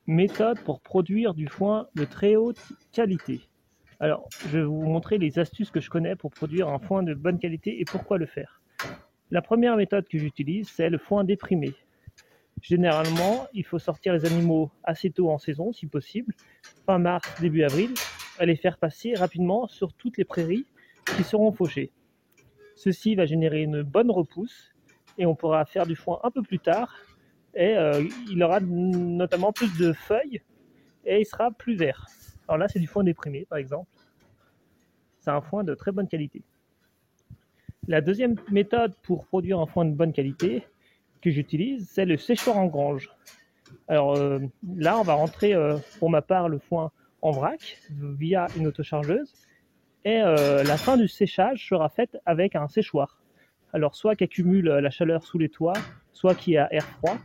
Méthode pour produire du foin de très haute qualité. Alors, je vais vous montrer les astuces que je connais pour produire un foin de bonne qualité et pourquoi le faire. La première méthode que j'utilise, c'est le foin déprimé. Généralement, il faut sortir les animaux assez tôt en saison, si possible, fin mars, début avril, et les faire passer rapidement sur toutes les prairies qui seront fauchées. Ceci va générer une bonne repousse et on pourra faire du foin un peu plus tard et il aura notamment plus de feuilles et il sera plus vert. Alors là, c'est du foin déprimé, par exemple. C'est un foin de très bonne qualité. La deuxième méthode pour produire un foin de bonne qualité que j'utilise, c'est le séchoir en grange. Alors là, on va rentrer pour ma part le foin en vrac via une autochargeuse et la fin du séchage sera faite avec un séchoir. Alors soit qui accumule la chaleur sous les toits, soit qui a air froid.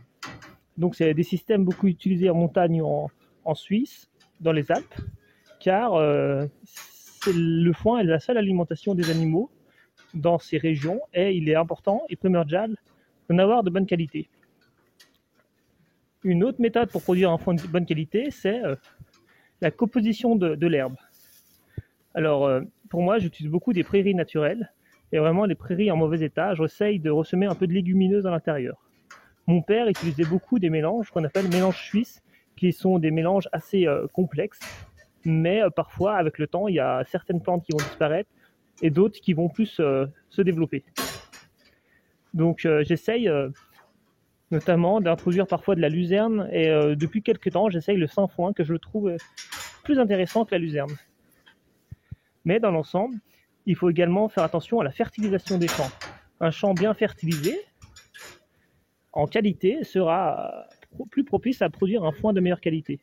Donc c'est des systèmes beaucoup utilisés en montagne en Suisse, dans les Alpes, car le foin est la seule alimentation des animaux dans ces régions et il est important et primordial d'en avoir de bonne qualité. Une autre méthode pour produire un foin de bonne qualité, c'est la composition de l'herbe. Alors pour moi, j'utilise beaucoup des prairies naturelles et vraiment les prairies en mauvais état, j'essaye de ressemer un peu de légumineuses à l'intérieur. Mon père utilisait beaucoup des mélanges qu'on appelle mélanges suisses, qui sont des mélanges assez complexes, mais parfois avec le temps, il y a certaines plantes qui vont disparaître et d'autres qui vont plus se développer. Donc j'essaye notamment d'introduire parfois de la luzerne et depuis quelques temps, j'essaye le sainfoin que je trouve plus intéressant que la luzerne. Mais dans l'ensemble, il faut également faire attention à la fertilisation des champs. Un champ bien fertilisé, en qualité, sera plus propice à produire un foin de meilleure qualité.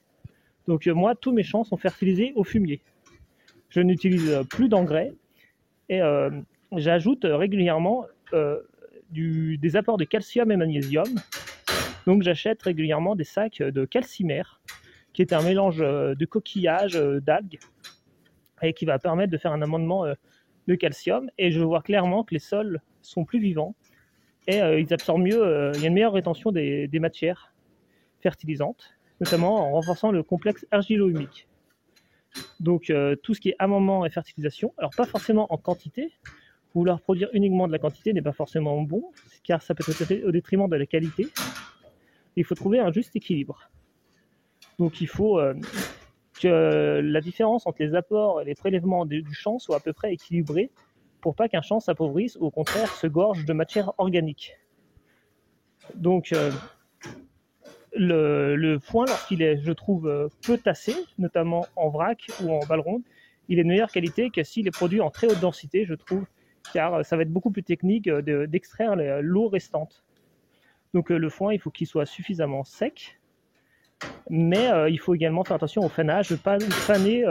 Donc moi, tous mes champs sont fertilisés au fumier. Je n'utilise plus d'engrais et j'ajoute régulièrement des apports de calcium et magnésium. Donc j'achète régulièrement des sacs de calcimère, qui est un mélange de coquillages, d'algues, et qui va permettre de faire un amendement de calcium. Et je vois clairement que les sols sont plus vivants et ils absorbent mieux, il y a une meilleure rétention des matières fertilisantes, notamment en renforçant le complexe argilo-humique. Donc tout ce qui est amendement et fertilisation, alors pas forcément en quantité, vouloir produire uniquement de la quantité n'est pas forcément bon, car ça peut être au détriment de la qualité. Il faut trouver un juste équilibre. Donc il faut que la différence entre les apports et les prélèvements du champ soit à peu près équilibrée pour pas qu'un champ s'appauvrisse ou au contraire se gorge de matière organique. Donc le foin, lorsqu'il est, je trouve, peu tassé, notamment en vrac ou en balle ronde, il est de meilleure qualité que s'il est produit en très haute densité, je trouve, car ça va être beaucoup plus technique d'extraire l'eau restante. Donc le foin, il faut qu'il soit suffisamment sec, mais il faut également faire attention au fanage, ne pas faner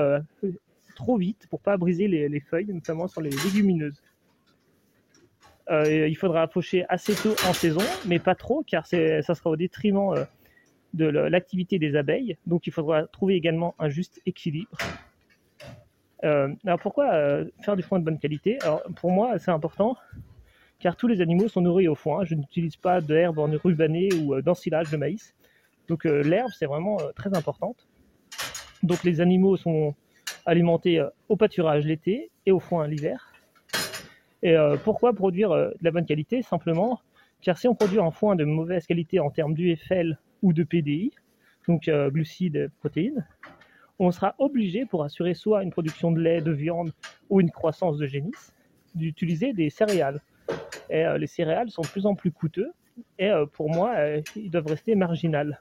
trop vite pour ne pas briser les feuilles, notamment sur les légumineuses. Il faudra faucher assez tôt en saison, mais pas trop, car ça sera au détriment de l'activité des abeilles. Donc il faudra trouver également un juste équilibre. Alors pourquoi faire du foin de bonne qualité? Alors pour moi, c'est important, car tous les animaux sont nourris au foin. Je n'utilise pas d'herbe en rubanée ou d'ensilage de maïs. Donc l'herbe, c'est vraiment très importante. Donc les animaux sont alimentés au pâturage l'été et au foin l'hiver. Et pourquoi produire de la bonne qualité? Simplement, car si on produit un foin de mauvaise qualité en termes d'UFL ou de PDI, donc glucides et protéines, on sera obligé, pour assurer soit une production de lait, de viande ou une croissance de génisse, d'utiliser des céréales. Et les céréales sont de plus en plus coûteux et pour moi, ils doivent rester marginales.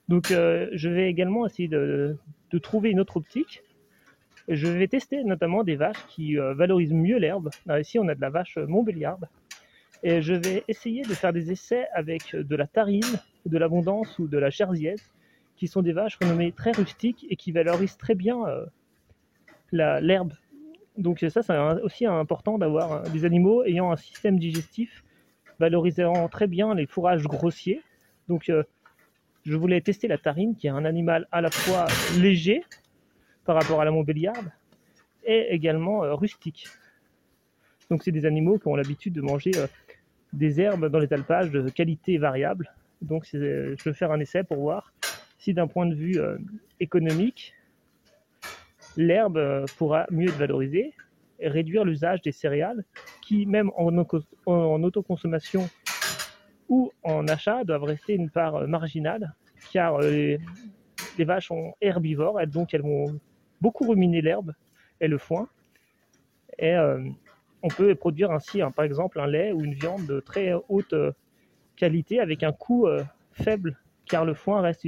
Donc je vais également essayer de trouver une autre optique. Je vais tester notamment des vaches qui valorisent mieux l'herbe. Alors ici, on a de la vache montbéliarde. Et je vais essayer de faire des essais avec de la tarine, de l'abondance ou de la jersiaise, qui sont des vaches renommées très rustiques et qui valorisent très bien l'herbe. Donc ça, c'est aussi important d'avoir des animaux ayant un système digestif valorisant très bien les fourrages grossiers. Donc je voulais tester la tarine, qui est un animal à la fois léger par rapport à la montbéliarde et également rustique. Donc c'est des animaux qui ont l'habitude de manger des herbes dans les alpages de qualité variable. Donc je vais faire un essai pour voir si d'un point de vue économique, l'herbe pourra mieux être valorisée et réduire l'usage des céréales qui, même en autoconsommation ou en achat, doivent rester une part marginale, car les vaches sont herbivores, et donc elles vont beaucoup ruminer l'herbe et le foin. Et on peut produire ainsi, par exemple, un lait ou une viande de très haute qualité avec un coût faible, car le foin reste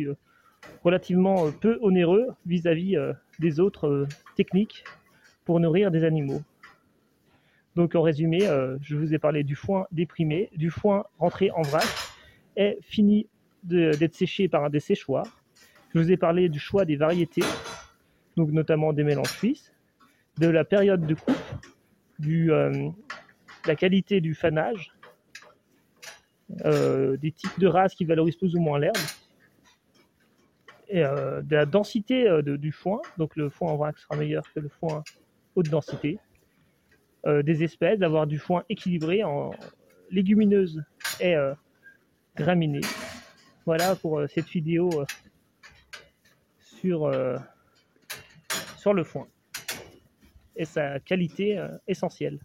relativement peu onéreux vis-à-vis des autres techniques pour nourrir des animaux. Donc en résumé, je vous ai parlé du foin déprimé, du foin rentré en vrac et fini d'être séché par un des séchoirs. Je vous ai parlé du choix des variétés, donc notamment des mélanges suisses, de la période de coupe, la qualité du fanage, des types de races qui valorisent plus ou moins l'herbe, et de la densité du foin, donc le foin en vrac sera meilleur que le foin haute densité, des espèces, d'avoir du foin équilibré en légumineuses et graminées. Voilà pour cette vidéo sur le foin et sa qualité essentielle.